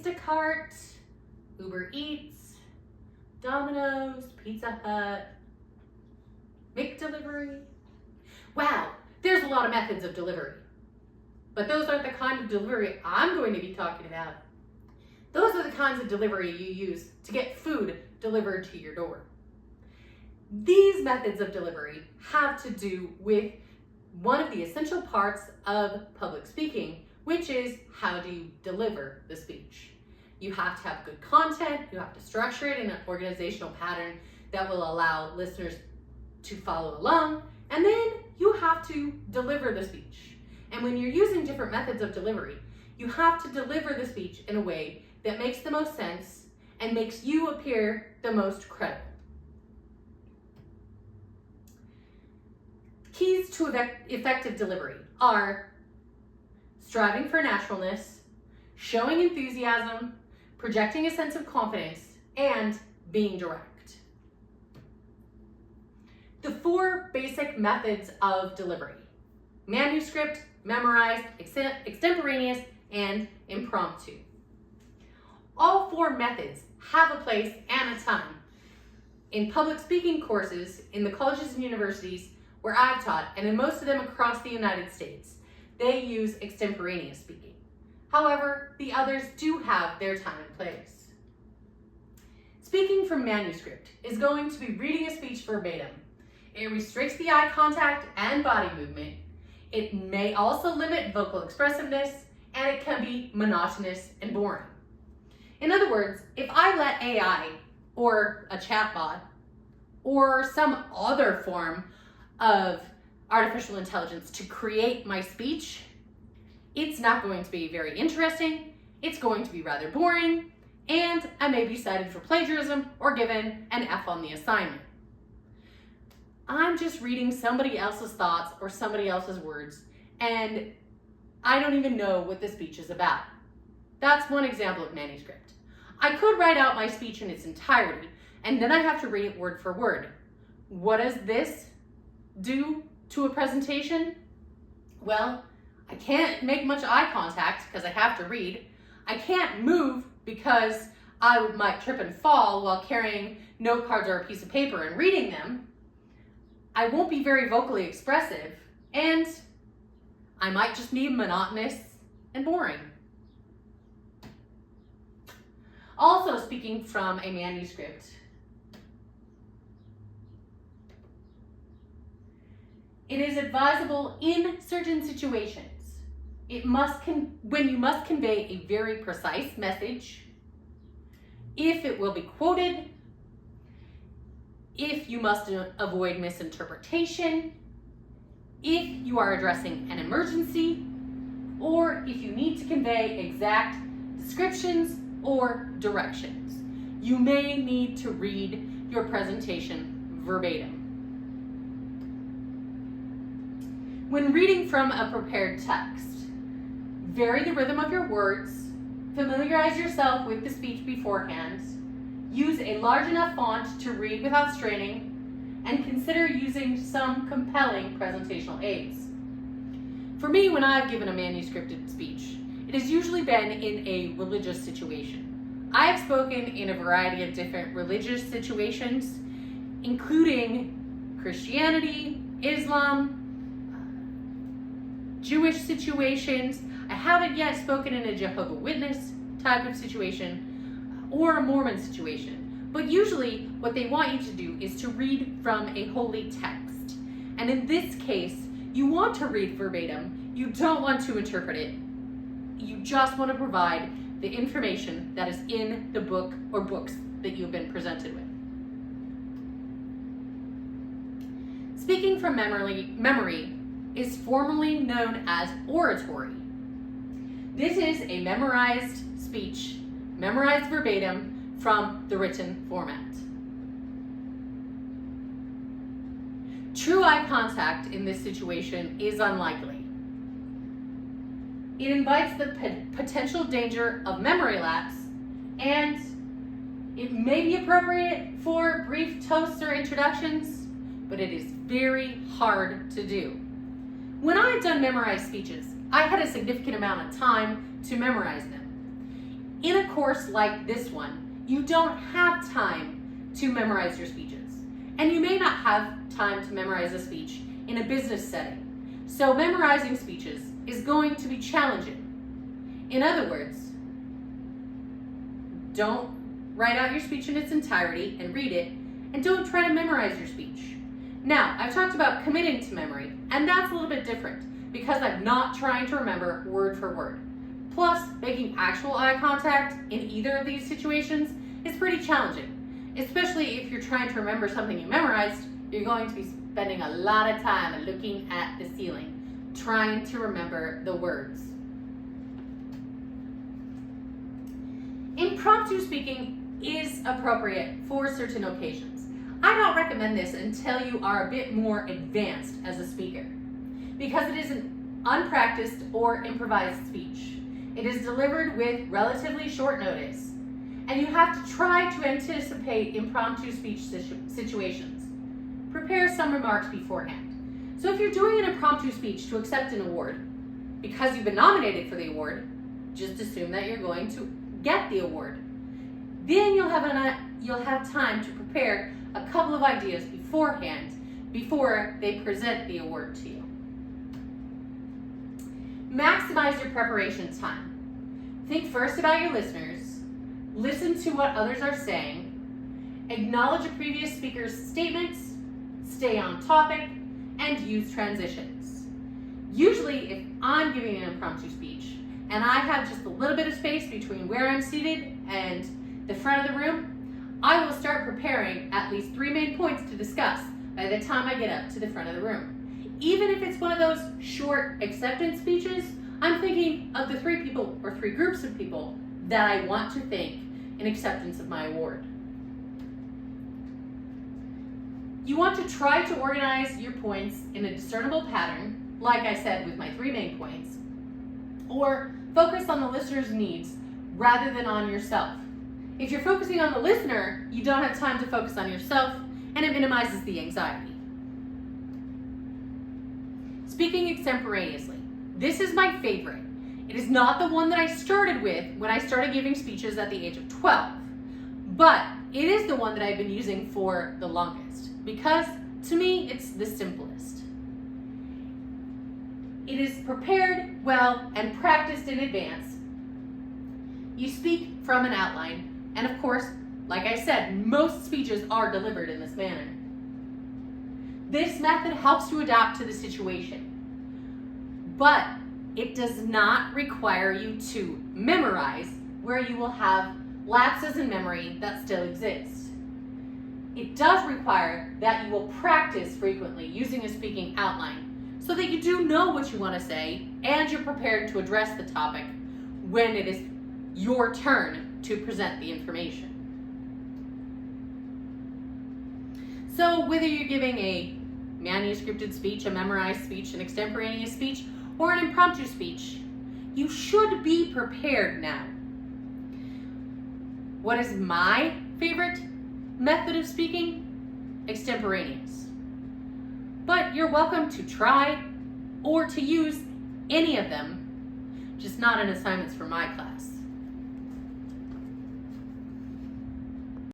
Instacart, Uber Eats, Domino's, Pizza Hut, McDelivery. Wow, there's a lot of methods of delivery. But those aren't the kind of delivery I'm going to be talking about. Those are the kinds of delivery you use to get food delivered to your door. These methods of delivery have to do with one of the essential parts of public speaking, which is how do you deliver the speech. You have to have good content, you have to structure it in an organizational pattern that will allow listeners to follow along, and then you have to deliver the speech. And when you're using different methods of delivery, you have to deliver the speech in a way that makes the most sense and makes you appear the most credible. Keys to effective delivery are striving for naturalness, showing enthusiasm, projecting a sense of confidence, and being direct. The 4 basic methods of delivery: manuscript, memorized, extemporaneous, and impromptu. All 4 methods have a place and a time. In public speaking courses in the colleges and universities where I've taught, and in most of them across the United States, they use extemporaneous speaking. However, the others do have their time and place. Speaking from manuscript is going to be reading a speech verbatim. It restricts the eye contact and body movement. It may also limit vocal expressiveness, and it can be monotonous and boring. In other words, if I let AI or a chatbot or some other form of artificial intelligence to create my speech, it's not going to be very interesting, it's going to be rather boring, and I may be cited for plagiarism or given an F on the assignment. I'm just reading somebody else's thoughts or somebody else's words, and I don't even know what the speech is about. That's one example of manuscript. I could write out my speech in its entirety, and then I have to read it word for word. What does this do to a presentation? Well, I can't make much eye contact because I have to read. I can't move because I might trip and fall while carrying note cards or a piece of paper and reading them. I won't be very vocally expressive, and I might just be monotonous and boring. Also, speaking from a manuscript, it is advisable in certain situations. When you must convey a very precise message, if it will be quoted, if you must avoid misinterpretation, if you are addressing an emergency, or if you need to convey exact descriptions or directions. You may need to read your presentation verbatim. When reading from a prepared text, vary the rhythm of your words, familiarize yourself with the speech beforehand, use a large enough font to read without straining, and consider using some compelling presentational aids. For me, when I've given a manuscripted speech, it has usually been in a religious situation. I have spoken in a variety of different religious situations, including Christianity, Islam, Jewish situations. I haven't yet spoken in a Jehovah's Witness type of situation or a Mormon situation. But usually what they want you to do is to read from a holy text. And in this case, you want to read verbatim. You don't want to interpret it. You just want to provide the information that is in the book or books that you've been presented with. Speaking from memory is formally known as oratory. This is a memorized speech, memorized verbatim from the written format. True eye contact in this situation is unlikely. It invites the potential danger of memory lapse, and it may be appropriate for brief toasts or introductions, but it is very hard to do. When I've done memorized speeches, I had a significant amount of time to memorize them. In a course like this one, you don't have time to memorize your speeches. And you may not have time to memorize a speech in a business setting. So memorizing speeches is going to be challenging. In other words, don't write out your speech in its entirety and read it, and don't try to memorize your speech. Now, I've talked about committing to memory, and that's a little bit different because I'm not trying to remember word for word. Plus, making actual eye contact in either of these situations is pretty challenging, especially if you're trying to remember something you memorized. You're going to be spending a lot of time looking at the ceiling, trying to remember the words. Impromptu speaking is appropriate for certain occasions. I don't recommend this until you are a bit more advanced as a speaker, because it is an unpracticed or improvised speech. It is delivered with relatively short notice, and you have to try to anticipate impromptu speech situations. Prepare some remarks beforehand. So if you're doing an impromptu speech to accept an award, because you've been nominated for the award, just assume that you're going to get the award. Then you'll have time to prepare a couple of ideas beforehand before they present the award to you. Maximize your preparation time. Think first about your listeners, listen to what others are saying, acknowledge a previous speaker's statements, stay on topic, and use transitions. Usually, if I'm giving an impromptu speech and I have just a little bit of space between where I'm seated and the front of the room, I will start preparing at least 3 main points to discuss by the time I get up to the front of the room. Even if it's one of those short acceptance speeches, I'm thinking of the 3 people or 3 groups of people that I want to thank in acceptance of my award. You want to try to organize your points in a discernible pattern, like I said with my 3 main points, or focus on the listener's needs rather than on yourself. If you're focusing on the listener, you don't have time to focus on yourself, and it minimizes the anxiety. Speaking extemporaneously. This is my favorite. It is not the one that I started with when I started giving speeches at the age of 12, but it is the one that I've been using for the longest because, to me, it's the simplest. It is prepared well and practiced in advance. You speak from an outline, and of course, like I said, most speeches are delivered in this manner. This method helps you adapt to the situation, but it does not require you to memorize, where you will have lapses in memory that still exist. It does require that you will practice frequently using a speaking outline so that you do know what you want to say and you're prepared to address the topic when it is your turn to present the information. So whether you're giving a manuscripted speech, a memorized speech, an extemporaneous speech, or an impromptu speech, you should be prepared now. What is my favorite method of speaking? Extemporaneous. But you're welcome to try or to use any of them, just not in assignments for my class.